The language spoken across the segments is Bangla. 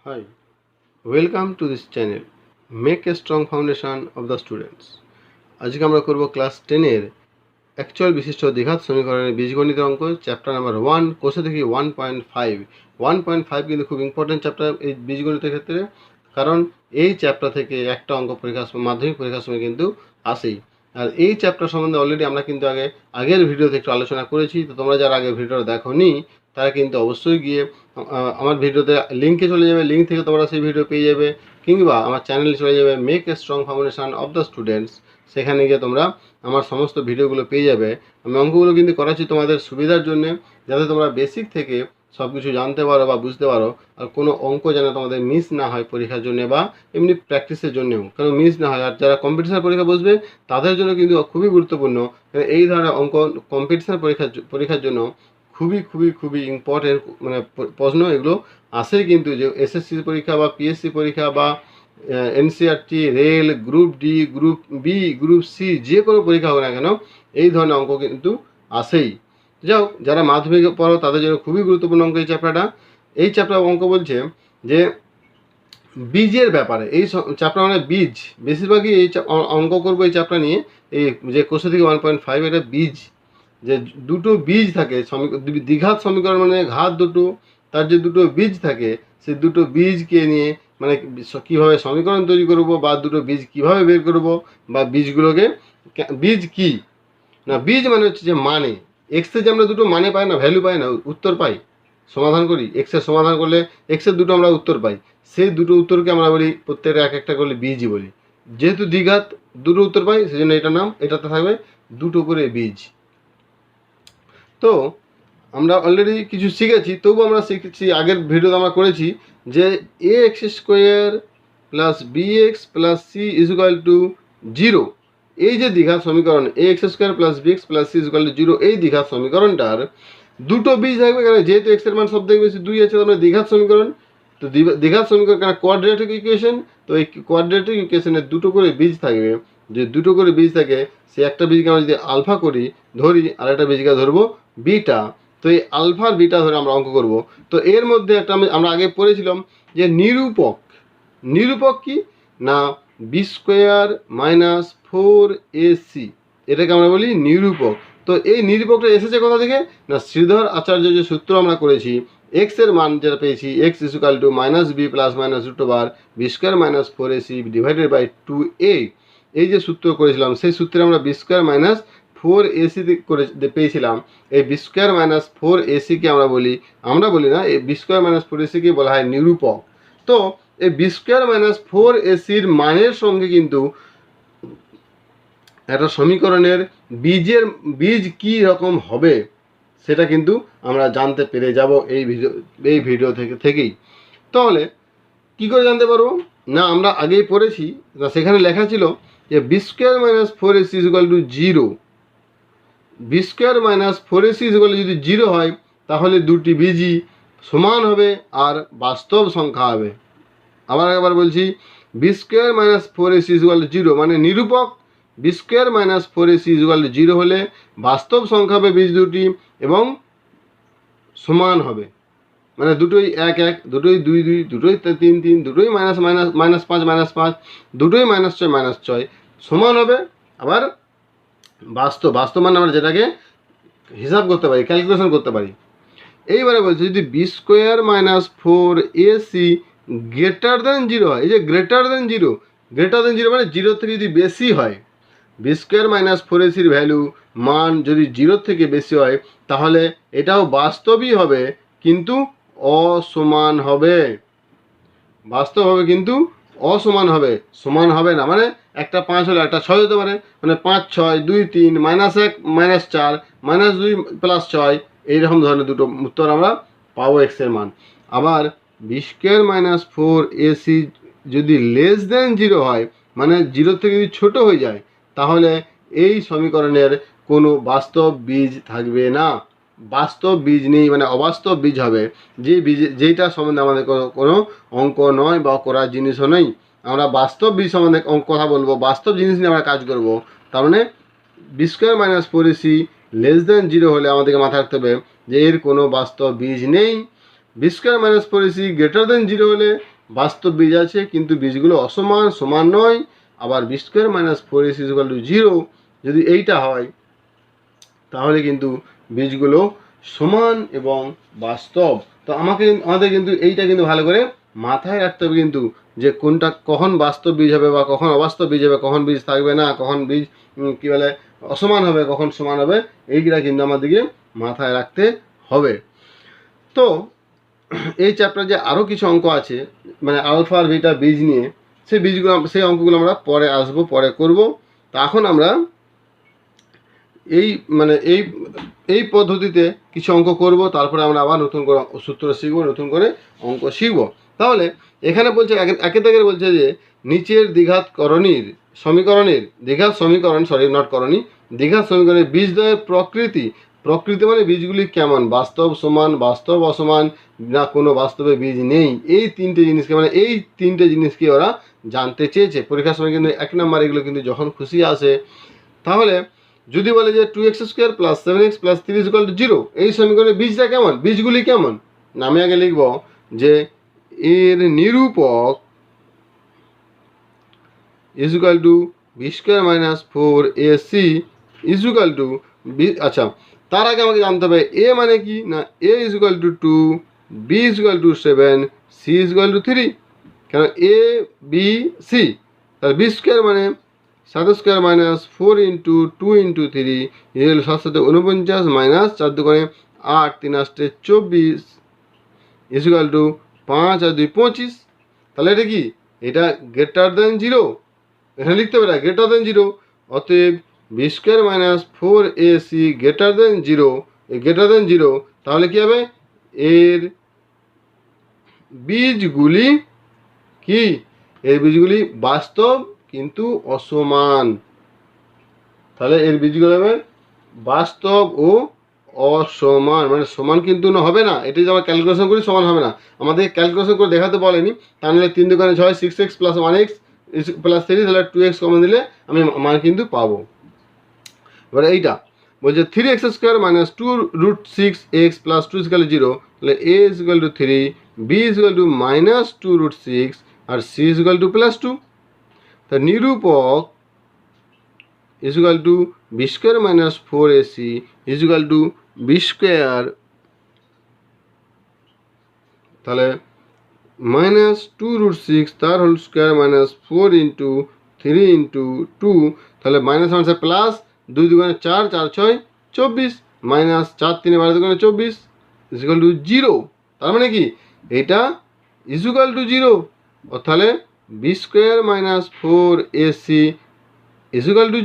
Hi, welcome to this channel. Make a strong foundation of the students. আজকে আমরা করব ক্লাস 10 এর অ্যাকচুয়াল বিশিষ্ট দ্বিঘাত সমীকরণের বীজগণিতের অঙ্ক চ্যাপ্টার নাম্বার 1 কোষে দেখি 1.5 1.5 কিন্তু খুব ইম্পর্টেন্ট চ্যাপ্টার এই বীজগণিতের ক্ষেত্রে, কারণ এই চ্যাপ্টার থেকে একটা অঙ্ক পরীক্ষার সময় মাধ্যমিক পরীক্ষার সময় কিন্তু আসেই। আর এই চ্যাপ্টার সম্বন্ধে অলরেডি আমরা কিন্তু আগের ভিডিওতে একটু আলোচনা করেছি। তো তোমরা যারা আগের ভিডিওটা দেখোনি তারা কিন্তু অবশ্যই গিয়ে আমার ভিডিওতে লিঙ্কে চলে যাবে, লিঙ্ক থেকে তোমরা সেই ভিডিও পেয়ে যাবে, কিংবা আমার চ্যানেলে চলে যাবে make a strong foundation of the students, সেখানে গিয়ে তোমরা আমার সমস্ত ভিডিওগুলো পেয়ে যাবে। আমি অঙ্কগুলো কিন্তু করাচ্ছি তোমাদের সুবিধার জন্য, যাতে তোমরা বেসিক থেকে সব কিছু জানতে পারো বা বুঝতে পারো, আর কোনো অঙ্ক যেন তোমাদের মিস না হয় পরীক্ষার জন্য বা এমনি প্র্যাকটিসের জন্যেও, কারণ মিস না হয়। আর যারা কম্পিটিশন পরীক্ষা বসবে তাদের জন্য কিন্তু খুবই গুরুত্বপূর্ণ, এই ধরনের অঙ্ক কম্পিটিশন পরীক্ষার জন্য খুবই খুবই খুবই ইম্পর্টেন্ট মানে প্রশ্ন এগুলো আসে কিন্তু, যে এসএসসি পরীক্ষা বা পিএসসি পরীক্ষা বা NCRT, rail, group D, group B, group C, যে কোনো পরীক্ষা হোক না কেন এই ধরনের অঙ্ক কিন্তু আসেই। যাই হোক, যারা মাধ্যমিকে পড়ো তাদের জন্য খুবই গুরুত্বপূর্ণ অঙ্ক এই চ্যাপ্টারটা। এই চ্যাপ্টার অঙ্ক বলছে যে বীজের ব্যাপারে, এই চ্যাপ্টার মানে বীজ, বেশিরভাগই এই অঙ্ক করবো এই চ্যাপ্টার নিয়ে। এই যে কোষে থেকে 1.5 এটা বীজ, যে দুটো বীজ থাকে দ্বিঘাত সমীকরণ, মানে ঘাত দুটো, তার যে দুটো বীজ থাকে সেই দুটো বীজকে নিয়ে মানে কীভাবে সমীকরণ তৈরি করব, বা দুটো বীজ কিভাবে বের করব, বা বীজগুলোকে বীজ কি না, বীজ মানে হচ্ছে যে মানে এক্সের যে আমরা দুটো মানে পাই না, ভ্যালু পাই না, উত্তর পাই, সমাধান করি, এক্সের সমাধান করলে এক্সের দুটো আমরা উত্তর পাই, সেই দুটো উত্তরকে আমরা বলি প্রত্যেকটা এক একটা করলে বীজই বলি। যেহেতু দ্বিঘাত দুটো উত্তর পাই সেই জন্য এটার নাম, এটাতে থাকবে দুটো করে বীজ। তো আমরা অলরেডি কিছু শিখেছি, তবু আমরা শিখেছি, আগের ভিডিওতে আমরা করেছি যে a x square plus b x plus c is equal to 0, এই যে দ্বিঘাত সমীকরণ a x square plus b x plus c is equal to 0, এই দ্বিঘাত সমীকরণটার দুটো বীজ থাকবে, কারণ যেহেতু এক্সের মান সব থেকে বেশি 2 আছে, তার দ্বিঘাত সমীকরণ। তো দ্বিঘাত সমীকরণ কেন কোয়াড্রেটিক ইকুয়েশন, তো এই কোয়াড্রেটিক ইকুয়েশনের দুটো করে বীজ থাকবে। যে দুটো করে বীজ থাকে, সে একটা বীজকে আমরা যদি আলফা ধরি আর একটা বীজকে ধরবো বিটা, তো এই আলফার বিটা ধরে আমরা অঙ্ক করব। তো এর মধ্যে একটা আমরা আগে পড়েছিলাম যে নিরূপক কি না, বি স্কোয়ার মাইনাস 4ac, এটাকে আমরা বলি নিরূপক। তো এই নিরূপকটা এসেছে কোথা থেকে না, শ্রীধর আচার্য যে সূত্র আমরা করেছি, এক্স এর মান যেটা পেয়েছি, x equal to minus b plus minus root over b square minus 4ac divided by 2a, এই যে সূত্র করেছিলাম সেই সূত্রে আমরা বি স্কোয়ার মাইনাস 4ac করে পেয়েছিলাম। এই বি স্কোয়ার মাইনাস 4ac-কে আমরা বলি না, এই বি স্কোয়ার মাইনাস 4ac-কে বলা হয় নিরূপক। তো এই বি স্কোয়ার মাইনাস 4ac-র মানের সঙ্গে কিন্তু একটা সমীকরণের বীজ কি রকম হবে সেটা কিন্তু আমরা জানতে পেরে যাব এই ভিডিও থেকেই। তাহলে কি করে জানতে পারবো না, আমরা আগেই পড়েছি না, সেখানে লেখা ছিল যে b square minus 4ac is equal to 0, b square minus 4ac is equal to যদি 0 হয় তাহলে দুটি বীজই সমান হবে আর বাস্তব সংখ্যা হবে। আবার একবার বলছি, b square minus 4ac is equal to 0 মানে নিরূপক, b square minus 4ac is equal to 0 হলে বাস্তব সংখ্যা হবে বীজ দুটি এবং সমান হবে, মানে দুটোই 1 1, দুটোই 2 2, দুটোই 3 3, দুটোই মাইনাস 5 দুটোই -6 সমান হবে। আবার বাস্তব মানে আমরা যেটাকে হিসাব করতে পারি, ক্যালকুলেশন করতে পারি। এইবারে বলছে যদি b square minus 4ac greater than 0 হয়, এই যে গ্রেটার দেন জিরো মানে 0 থেকে যদি বেশি হয়, বি স্কোয়ার মাইনাস 4ac-র ভ্যালু মান যদি 0 থেকে বেশি হয় তাহলে এটাও বাস্তবই হবে কিন্তু অসমান হবে, বাস্তব হবে কিন্তু অসমান হবে, সমান হবে না। মানে একটা 5 হলে একটা 6 হতে পারে, মানে 5 6 2 3 -1 -4 -2 +6, এইরকম ধরনের দুটো উত্তর আমরা পাবো এক্স এর মান। আবার বি স্কোয়ার মাইনাস 4ac যদি লেস দেন 0 হয়, মানে 0 থেকে যদি ছোটো হয়ে যায় তাহলে এই সমীকরণের কোনো বাস্তব বীজ থাকবে না, বাস্তব বীজ নেই, মানে অবাস্তব বীজ হবে, যেইটা সম্বন্ধে আমাদের কোনো অঙ্ক নয় বা করার জিনিসও নেই। আমরা বাস্তব বীজ সম্বন্ধে কথা বলবো, বাস্তব জিনিস নিয়ে আমরা কাজ করব। তার মানে b square minus 4ac less than 0 হলে আমাদেরকে মাথায় রাখতে হবে যে এর কোনো বাস্তব বীজ নেই। B square minus 4ac greater than 0 হলে বাস্তব বীজ আছে কিন্তু বীজগুলো অসমান, সমান নয়। আবার b square minus 4ac equal to 0 যদি এইটা হয় তাহলে কিন্তু বীজগুলো সমান এবং বাস্তব। তো আমাদের কিন্তু এইটা কিন্তু ভালো করে মাথায় রাখতে হবে কিন্তু, যে কোনটা কখন বাস্তব বীজ হবে বা কখন অবাস্তব বীজ হবে, কখন বীজ থাকবে না, কখন বীজ কী বলে অসমান হবে, কখন সমান হবে, এইগুলা কিন্তু আমাদেরকে মাথায় রাখতে হবে। তো এই চ্যাপ্টারে যে আরও কিছু অঙ্ক আছে মানে আলফা আর বিটা বীজ নিয়ে, সেই অঙ্কগুলো আমরা পরে আসবো, পরে করব। তো এখন আমরা এই পদ্ধতিতে কিছু অঙ্ক করব, তারপরে আমরা আবার নতুন করে সূত্র শিখবো, নতুন করে অঙ্ক শিখব। তাহলে এখানে বলছে একে থেকে বলছে যে নিচের দ্বিঘাত সমীকরণের বীজদ্বয়ের প্রকৃতি মানে বীজগুলি কেমন, বাস্তব, সমান, বাস্তব, অসমান, না কোনো বাস্তবে বীজ নেই, এই তিনটে জিনিসকে ওরা জানতে চেয়েছে। পরীক্ষার সময় কিন্তু 1 নম্বর এগুলো কিন্তু যখন খুশি আসে। তাহলে যদি বলে যে 2x² + 7x + 3 = 0, এই সমীকরণের বীজটা কেমন, বীজগুলি কেমন, আমি আগে লিখব যে এর নিরূপক b² - 4ac আচ্ছা, তার আগে আমাকে জানতে হবে a মানে কি, না a = 2, b = 7, c = 3। কেন a b c, তাহলে b² মানে 7² - 4 × 2 × 3 7 7 49 মাইনাস 4 2 8 3 8 24 5 আর 2 25। তাহলে এটা কি, এটা গ্রেটার দেন 0, এখানে লিখতে হবে না গ্রেটার দেন 0। অতএব b² - 4ac গ্রেটার দেন 0, তাহলে কি হবে, এর বীজগুলি কি, এর বীজগুলি বাস্তব কিন্তু অসমান। তাহলে এর বীজগুলো হবে বাস্তব ও অসমান, মানে সমান কিন্তু হবে না। এটি যদি আমরা ক্যালকুলেশন করি সমান হবে না, আমাদের ক্যালকুলেশন করে দেখাতে বলেনি। তাহলে 3 2 6 6x + 1x + 3, তাহলে 2x কমন দিলে আমি মান কিন্তু পাবো। এবারে এইটা বলছে 3x² - 2√6x + 2 = 0, তাহলে a = 3, b = -2√6 আর c = +2। তা নিরূপক b² - 4ac b², তাহলে -2√6 তার হোল স্কোয়ার -4 × 3 × 2, তাহলে মাইনাস মানে প্লাস, 2 2 4 4 6 24 মাইনাস 4 3 12 2 24 0। তার মানে কি এটা = 0, তাহলে b² - 4ac =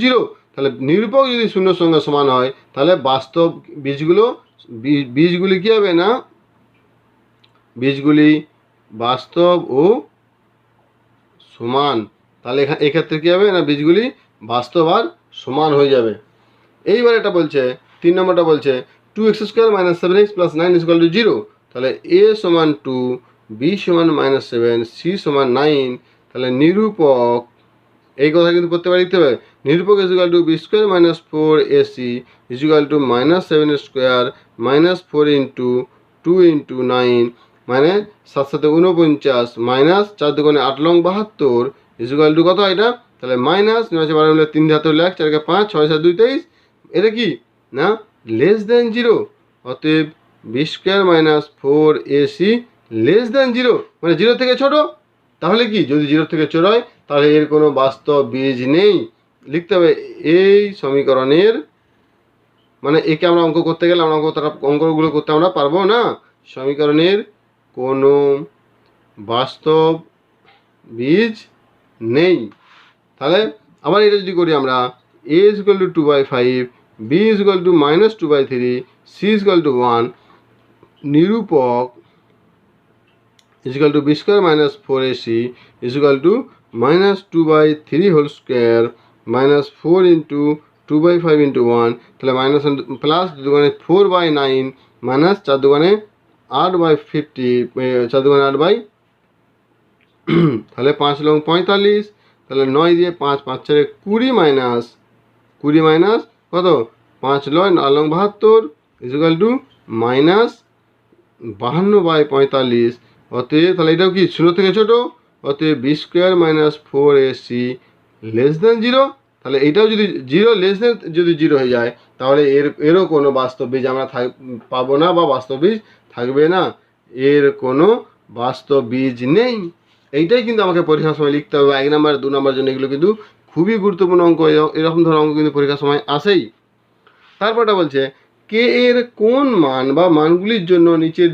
0। তাহলে নিরূপক যদি শূন্যের সঙ্গে সমান হয় তাহলে বাস্তব বীজগুলি কি হবে, না বীজগুলি বাস্তব ও সমান। তাহলে এক্ষেত্রে কী হবে, না বীজগুলি বাস্তব আর সমান হয়ে যাবে। এইবার এটা বলছে 3 নম্বরটা বলছে 2x² - 7x + 9 = 0, তাহলে a = 2, b = -7, c = 9। তাহলে নিরূপক, এই কথা কিন্তু প্রত্যেকবার লিখতে হবে, নিরূপক b² - 4ac -7² -4 × 2 × 9 মানে 7 7 49 মাইনাস 4 2 8 লং 72 কত এটা, তাহলে মাইনাস 9 12 মিলে 3 ধাতে 1 4 5 6 7 2 23, এটা কি না <0। অতএব b² - 4ac <0, মানে 0 থেকে ছোট। তাহলে কি, যদি 0 থেকে ছোট হয় তাহলে এর কোনো বাস্তব বীজ নেই। লিখতে হবে এই সমীকরণের, মানে একে আমরা অঙ্ক করতে গেলে আমরা অঙ্কগুলো করতে আমরা পারবো না। সমীকরণের কোনো বাস্তব বীজ নেই। তাহলে আবার এটা যদি করি আমরা, a = 2/5, b = -2/3, c = 1, নিরূপক b² - 4ac -2/3 হোল স্কোয়ার -4 × 2/5 × 1, তাহলে মাইনাস প্লাস 2 4/9 মাইনাস 4 2 8/50, 4 2 8 তাহলে 5 লং 45, তাহলে 9 দিয়ে 5 5 4 20 মাইনাস কত 5 9 9 লং 72 -52/45 অতএব তাহলে এটাও কি 0 থেকে ছোট, অতএব b square minus 4ac less than 0। তাহলে এটাও যদি 0 লেস দেন যদি 0 হয়ে যায় তাহলে এরও কোনো বাস্তব বীজ আমরা পাবো না বা বাস্তব বীজ থাকবে না, এর কোনো বাস্তব বীজ নেই। এইটাই কিন্তু আমাকে পরীক্ষার সময় লিখতে হবে। 1 নাম্বার 2 নাম্বার জন্য এগুলো কিন্তু খুবই গুরুত্বপূর্ণ অঙ্ক, এরকম ধরনের অঙ্ক কিন্তু পরীক্ষার সময় আসেই। তারপরটা বলছে কে এর কোন মান বা মানগুলির জন্য নিচের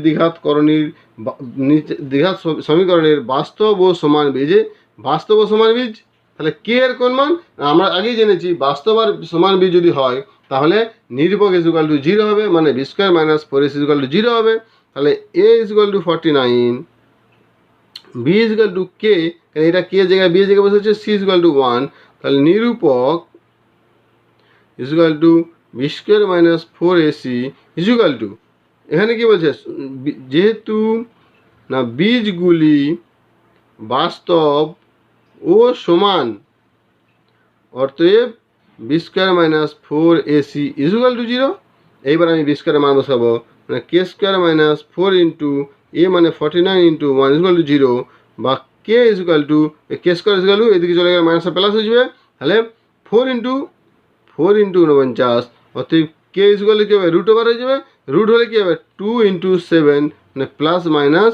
দ্বিঘাত সমীকরণের বাস্তব ও সমান বীজে বাস্তব ও সমান বীজ। তাহলে কে এর কোন মান আমরা আগেই জেনেছি, বাস্তব আর সমান বীজ যদি হয় তাহলে নিরূপক ইজ ইকুয়াল টু 0 হবে, মানে b square minus 4ac is equal to 0 হবে। তাহলে a is equal to 49, b is equal to k, এটা কে জায়গায় বি জায়গায় বসে হচ্ছে সি ইজ ইকুয়াল টু 1। তাহলে নিরূপক is equal to b square minus 4ac is equal to, এখানে কি বলছে, যেহেতু না বীজগুলি বাস্তব ও সমান অতএব b square minus 4ac is equal to 0। এইবার আমি বি স্কোয়ারের মান বসাবো, মানে k square minus 4 into a মানে 49 ইন্টু 1 ইজ ইকুয়াল টু 0, বা k is equal to k square is equal to এদিকে চলে গেলে মাইনাসটা প্লাস হয়ে যাবে। তাহলে 4 ইন্টু 49, অতএব কে ইজ ইকুয়াল টু কী হবে, রুট ওভার হয়ে যাবে। রুট হলে কী হবে 2 ইন্টু 7 মানে প্লাস মাইনাস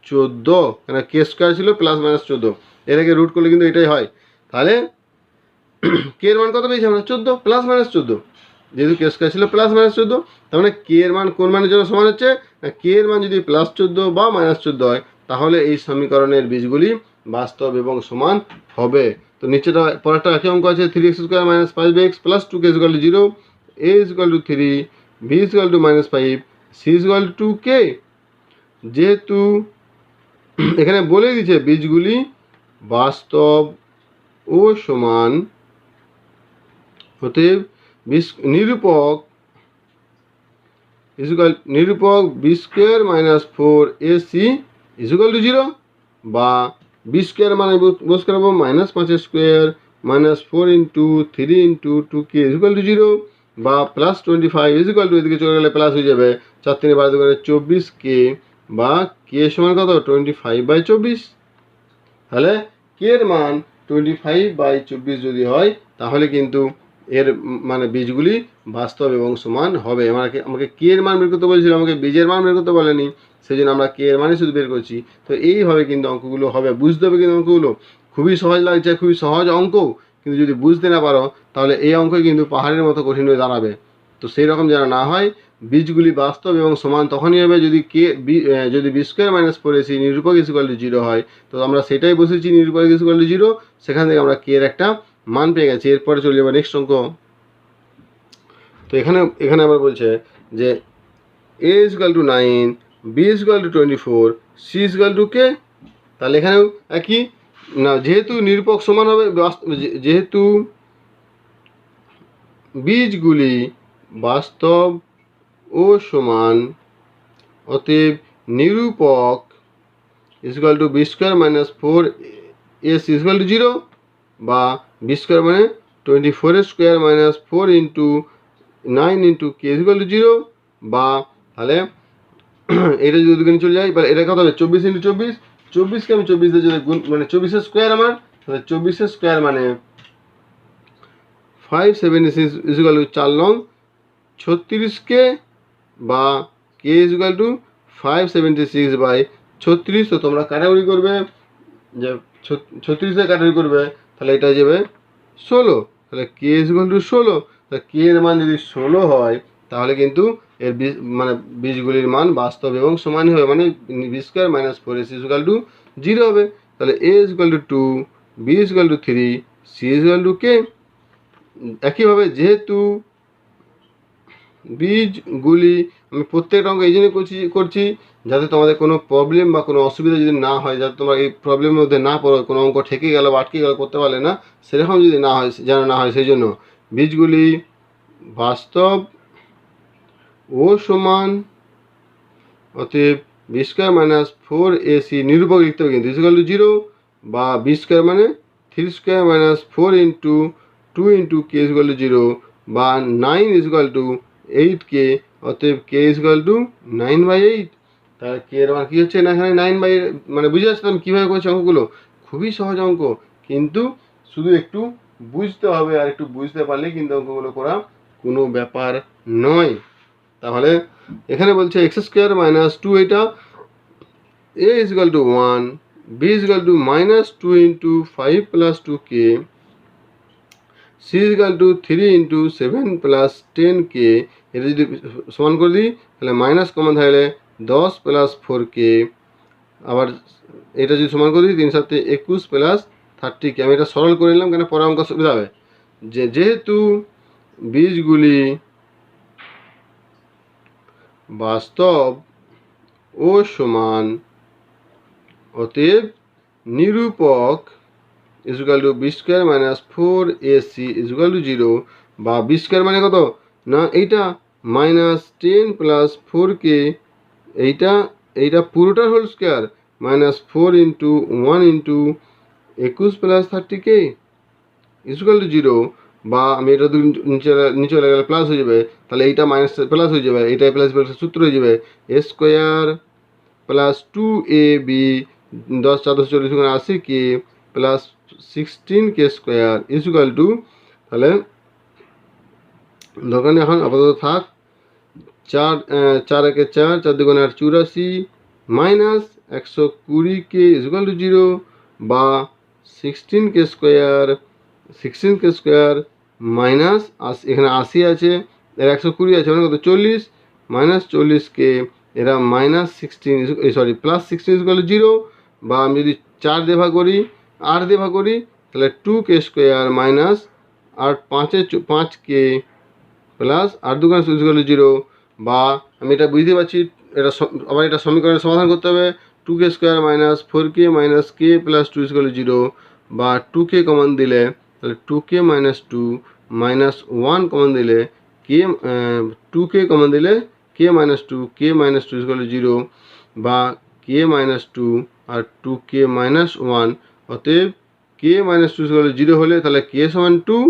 14, কেন কে স্কোয়ার ছিল প্লাস মাইনাস 14, এটাকে রুট করলে কিন্তু এটাই হয়। তাহলে কে এর মান কত পেয়েছি আমরা, 14 প্লাস মাইনাস 14, যেহেতু কে স্কোয়ার ছিল প্লাস মাইনাস 14, তার মানে কে এর মান কোন মানের জন্য সমান হচ্ছে, কে এর মান যদি প্লাস 14 বা মাইনাস 14 হয় তাহলে এই সমীকরণের বীজগুলি বাস্তব এবং সমান হবে। তো নিচেটা পরেরটা একই অঙ্ক আছে, 3x square minus 5x plus 2k is equal to 0, a is equal to 3, b is equal to minus 5, c is equal two 2k। যেহেতু এখানে বলে দিচ্ছে বীজগুলি বাস্তব ও সমান অতএব নিরূপক b square minus 4ac is equal to 0, বা বি স্কোয়ার মানে বস করাবো minus 5 square minus 4 into 3 into 2k is equal to 0, বা প্লাস 25 ইজ ইকুয়াল টু এদিকে চলে গেলে প্লাস হয়ে যাবে 4 3 12 করে 24k, বা কে সমান কত 25/24। তাহলে কে এর মান 25/24 যদি হয় তাহলে কিন্তু এর মানে বীজগুলি বাস্তব এবং সমান হবে। আমাকে কে এর মান বের করতে বলেছিল, আমাকে বীজের মান বের করতে বলেনি, সেই জন্য আমরা কে এর মানই শুধু বের করছি। তো এইভাবে কিন্তু অঙ্কগুলো হবে, বুঝতে হবে কিন্তু অঙ্কগুলো খুবই সহজ লাগছে, খুবই সহজ অঙ্ক, কিন্তু যদি বুঝতে না পারো তাহলে এই অঙ্ক কিন্তু পাহাড়ের মতো কঠিন হয়ে দাঁড়াবে। তো সেই রকম যেন না হয়, বীজগুলি বাস্তব এবং সমান তখনই হবে যদি বি স্কোয়ার মাইনাস 4ac নিরূপক ইজ ইকুয়াল টু 0 হয়। তো আমরা সেটাই বসেছি, নিরূপক ইজ ইকুয়াল টু 0, সেখান থেকে আমরা কে এর একটা মান পেয়ে গেছি। এরপরে চলে যাবে নেক্সট অঙ্ক। তো এখানে আবার বলছে যে a is equal two 9, b is equal two 24, c is equal to k। তাহলে এখানেও একই না, যেহেতু নিরূপক সমান হবে, যেহেতু বীজগুলি বাস্তব ও সমান অতএব নিরূপক is equal to b square minus 4ac is equal to 0, বা বি স্কোয়ার মানে 24 square minus 4 into 9 into k is equal to 0, বা তাহলে এটা যদি দুদিকে চলে যায় এবার এটা কত হবে 24 ইন্টু 24, 24কে আমি 24 দিয়ে যদি গুণ মানে 24 স্কোয়ার আমার, তাহলে 24 স্কোয়ার মানে 576 is equal two 4 long 36k, বা কে ইজ ইকুয়াল টু 576/36। তো তোমরা কাটাকুটি করবে, যে 36 কাটাকুটি করবে তাহলে এটা যাবে 16, তাহলে কে ইজ ইকুয়াল টু 16। তাহলে কে এর মান যদি 16 হয় তাহলে কিন্তু এর মানে বীজগুলির মান বাস্তব এবং সমান হবে, মানে b square minus 4ac is equal to 0 হবে। তাহলে a is equal to 2, b is equal to 3, c is equal to k। একইভাবে যেহেতু বীজগুলি আমি প্রত্যেকটা অঙ্ক এই জন্য করছি যাতে তোমাদের কোনো প্রবলেম বা কোনো অসুবিধা যদি না হয়, যাতে তোমরা এই প্রবলেমের মধ্যে না পড়ো, কোনো অঙ্ক ঠেকে গেল বা আটকে গেল করতে পারলে না, সেরকম যদি না হয়, যেন না হয় সেই জন্য বীজগুলি বাস্তব ও সমান অতএব বি স্কোয়ার মাইনাস 4ac নিরূপক লিখতে হবে কিন্তু ইজ ইকুয়াল টু 0, বা বি স্কোয়ার মানে 3 square minus 4 into 2 into k is equal to 0, বা 9 ইজ ইকুয়াল টু 8k, অতএব কে ইজ ইকুয়াল টু 9/8। তাহলে কে এর মান কী হচ্ছে না, এখানে 9 মানে বুঝে যাচ্ছে আমি কীভাবে করছি অঙ্কগুলো, খুবই সহজ অঙ্ক, কিন্তু শুধু একটু বুঝতে হবে, আর একটু বুঝতে পারলে কিন্তু অঙ্কগুলো করা কোনো ব্যাপার নয়। তাহলে এখানে বলছে x² - 2, এটা a = 1, b = -2 × 5 + 2k, c = 3 × 7 + 10k। এটা যদি সমান করে দিই তাহলে মাইনাস কমন থাকলে 10 + 4k, আবার এটা যদি সমান করে দিই 3 × 7 = 21 + 30k। আমি এটা সরল করে নিলাম কেন পরে অঙ্ক সুবিধা হবে। যেহেতু বীজগুলি বাস্তব ও সমান, অতএব নিরূপক = b² - 4ac = 0, বা b² মানে কত না এইটা -10 + 4k, এইটা পুরোটার হোল স্কোয়ার -4 × 1 × 21 + 30k = 0, বা আমি এটা নিচে গেলে প্লাস হয়ে যাবে, তাহলে এইটা মাইনাস প্লাস হয়ে যাবে, এইটাই প্লাস সূত্র হয়ে যাবে a² + 2ab 10 × 4 = 40 × 80k + 16k² তাহলে দোকানে এখন আপাতত থাক 4 4 × 1 = 4, 4 × 2 = 84 মাইনাস 120k = 0, বা 16k² মাইনাস 80, এখানে 80 আছে, এর 120 আছে মানে কত 40 মাইনাস 40k, এরা +16 = 0, বা আমি যদি 4 দিয়ে ভাগ করি 8 দিয়ে ভাগ করি তাহলে 2k² মাইনাস 8 5k প্লাস 8 × 2 = 0, বা আমি এটা বুঝতে পারছি এটা আবার এটা সমীকরণের সমাধান করতে হবে। 2k² - 4k - k + 2 = 0, বা 2k কমন দিলে তাহলে 2k - 2 -1 কমন দিলে k 2k কমন দিলে k - 2 k - 2 = 0, বা k - 2 আর 2k - 1, অতএব k - 2 = 0 হলে তাহলে k = 2,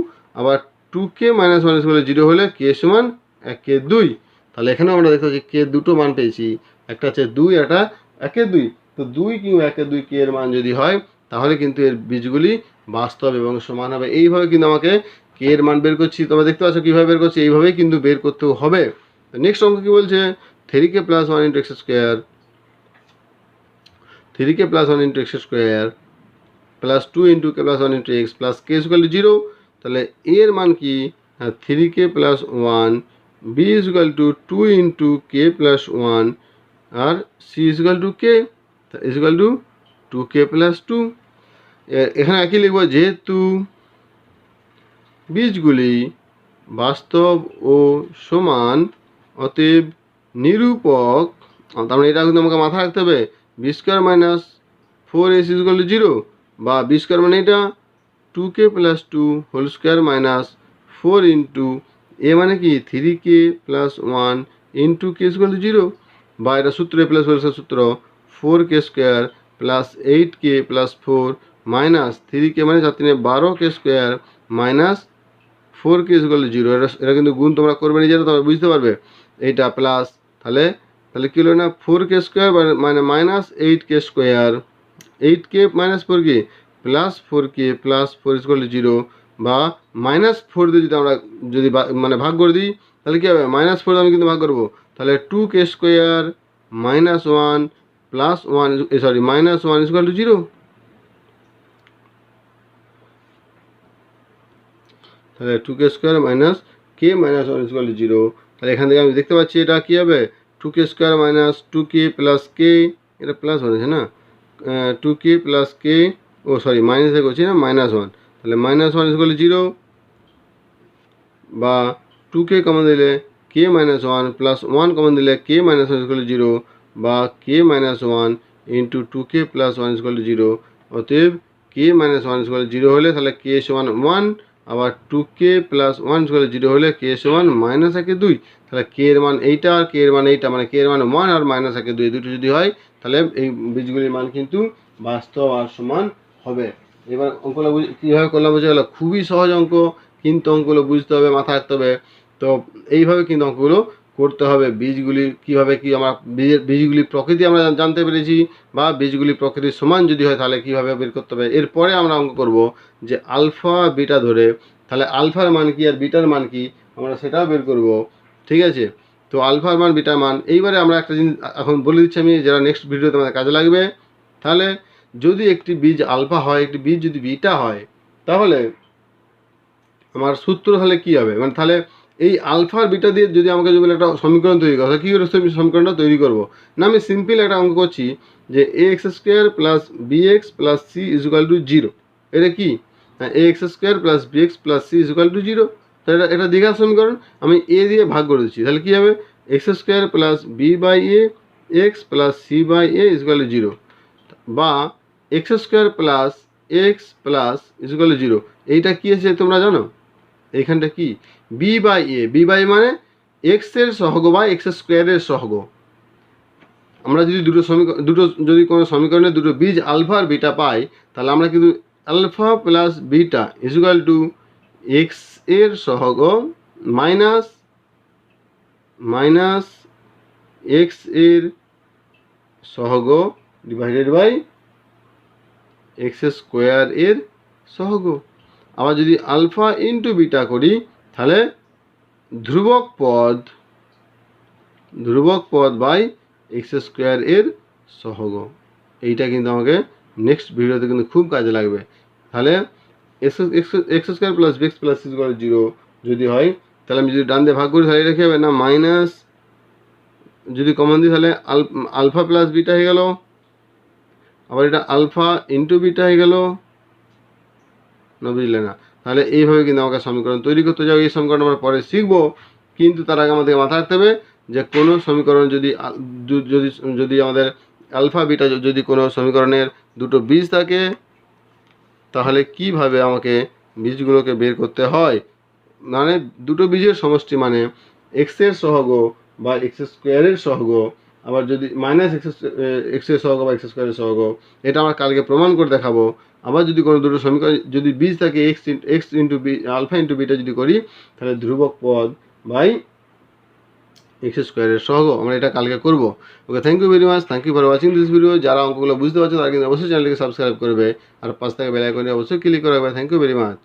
আবার 2k - 1 = 0 হলে k = 1/2। তাহলে এখানেও আমরা দেখতে পাচ্ছি k দুটো মান পেয়েছি, একটা হচ্ছে 2, একটা 1/2। তো 2 কিংবা 1/2 k এর মান যদি হয় তাহলে কিন্তু এর বীজগুলি বাস্তব এবং সমান হবে। এইভাবে কিন্তু আমাকে k এর মান বের করছি, তোমরা দেখতে পাচ্ছ কীভাবে বের করছি, এইভাবেই কিন্তু বের করতেও হবে। নেক্সট অঙ্ক কী বলছে 3k + 1 × x², 3k + 1 × x² plus 2 × k + 1 × x plus k = 0, তাহলে এর মান কি 3k + 1, b = 2 × k + 1, আর c = k = 2k + 2। এখানে একই লিখব, যেহেতু বীজগুলি বাস্তব ও সমান, অতএব নিরূপক, তার মানে এটা কিন্তু আমাকে মাথায় রাখতে হবে, b² - 4ac = 0, বা b² মানে এটা 2k + 2 whole square minus 4 × a মানে কি 3k + 1 × k = 0, বা এটা সূত্র প্লাস সূত্র 4k² + 8k + 4 মাইনাস 3k মানে 4 × 3 = 12k² মাইনাস 4k = 0। এটা কিন্তু গুণ তোমরা করবে নিজেরা, তোমরা বুঝতে পারবে। এইটা প্লাস তাহলে কী হলো না 4k² মানে minus 8k², 8k - 4k plus 4k plus 4 = 0, বা -4 দিয়ে যদি মানে ভাগ করে দিই তাহলে কী হবে, -4 আমি কিন্তু ভাগ করবো, তাহলে 2k² - 1 প্লাস 1 -1 = 0, তাহলে 2k² - k - 1 = 0। তাহলে এখান থেকে আমি দেখতে পাচ্ছি এটা কী হবে 2k² - 2k + k, এটা প্লাস হয়েছে না, 2k + k, মাইনাসে করছি না -1, তাহলে -1 = 0, বা 2k কমন দিলে k - 1 প্লাস 1 কমন দিলে k - 1 = 0, বা k - 1 × 2k + 1 = 0, অতএব k - 1 = 0 হলে তাহলে k = 1, আবার 2k + 1 = 0 হলে k = -1/2। তাহলে k এর মান এইটা আর k এর মান এইটা, মানে k এর মান 1 আর -1/2, দুটো যদি হয় তাহলে এই বীজগুলির মান কিন্তু বাস্তব আর সমান হবে। এবার অঙ্কগুলো কীভাবে করলাম বুঝে গেল, খুবই সহজ অঙ্ক, কিন্তু অঙ্কগুলো বুঝতে হবে, মাথায় রাখতে হবে। তো এইভাবে কিন্তু অঙ্কগুলো করতে হবে, বীজগুলি কীভাবে কি আমরা বীজগুলি প্রকৃতি আমরা জানতে পেরেছি, বা বীজগুলি প্রকৃতির সমান যদি হয় তাহলে কীভাবে বের করতে হবে। এরপরে আমরা অঙ্ক করব যে আলফা বিটা ধরে তাহলে আলফার মান কি আর বিটার মান কি আমরা সেটাও বের করব। ঠিক আছে, তো আলফার মান বিটার মান। এইবারে আমরা একটা জিনিস এখন বলে দিচ্ছি আমি, যারা নেক্সট ভিডিওতে আমাদের কাজে লাগবে। তাহলে যদি একটি বীজ আলফা হয়, একটি বীজ যদি বিটা হয়, তাহলে আমার সূত্র তাহলে কী হবে, মানে তাহলে এই আলফার বিটা দিয়ে যদি আমাকে যদি একটা সমীকরণ তৈরি করা হয়, কী করে সমীকরণটা তৈরি করব না, আমি সিম্পল একটা অঙ্ক করছি যে a x square plus b x plus c is equal to zero. এটা কি, a x square plus b x plus c is equal to zero. তাহলে এটা দ্বিঘাত সমীকরণ, আমি এ দিয়ে ভাগ করে দিচ্ছি, তাহলে কী হবে, x square plus b by a x plus c by a is equal to zero, বা x square plus x plus is equal to zero. এইটা কী আছে তোমরা জানো, এইখানটা কি b by a, b by মানে এক্সের সহগ বা এক্স স্কোয়ারের সহগ। আমরা যদি দুটো যদি কোনো সমীকরণে দুটো বীজ আলফা আর বিটা পাই, তাহলে আমরা কিন্তু alpha plus beta equal to x এর সহগ মাইনাস মাইনাস এক্স এর সহগ ডিভাইডেড বাই এক্স স্কোয়ার এর সহগ। আবার যদি আলফা ইন্টু বিটা করি তাহলে ধ্রুবক পদ বাই এক্স স্কোয়ার এর সহগ। এইটা কিন্তু আমাকে নেক্সট ভিডিওতে কিন্তু খুব কাজে লাগবে। তাহলে x square plus b x plus c equal zero যদি হয়, তাহলে আমি যদি ডান দিয়ে ভাগ করি তাহলে এটা কী হবে না, মাইনাস যদি কমন দিই তাহলে আলফা প্লাস বিটা হয়ে গেল, আবার এটা আলফা ইন্টু বিটা হয়ে গেল না, বুঝলে না। তাহলে এইভাবে কিন্তু আমাকে সমীকরণ তৈরি করতে যাও। এই সমীকরণ আমরা পরে শিখবো, কিন্তু তার আগে আমাদেরকে মাথায় রাখতে হবে যে কোনো সমীকরণ যদি যদি যদি আমাদের আলফা বিটা যদি কোনো সমীকরণের দুটো বীজ থাকে, তাহলে কিভাবে আমাকে বীজগুলোকে বের করতে হয়, মানে দুটো বীজের সমষ্টি মানে এক্সের সহগ বা এক্স স্কোয়ারের সহগ, আবার যদি মাইনাস এক্সের সহগ বা এক্স স্কোয়ারের সহগ, এটা আমরা কালকে প্রমাণ করে দেখাবো। আবার যদি কোনো দুটো সমীকরণ যদি বীজ থাকে x into b alpha into beta যদি করি, তাহলে ধ্রুবক পদ বাই এক্স স্কোয়ারের সহগ, আমরা এটা কালকে করবো। Okay, thank you very much, thank you for watching this video. যারা অঙ্কগুলো বুঝতে পারছে তারা কিন্তু অবশ্যই চ্যানেলকে সাবস্ক্রাইব করবে, আর পাশ থেকে বেল আইকনে অবশ্যই ক্লিক করে রাখবে। Thank you very much.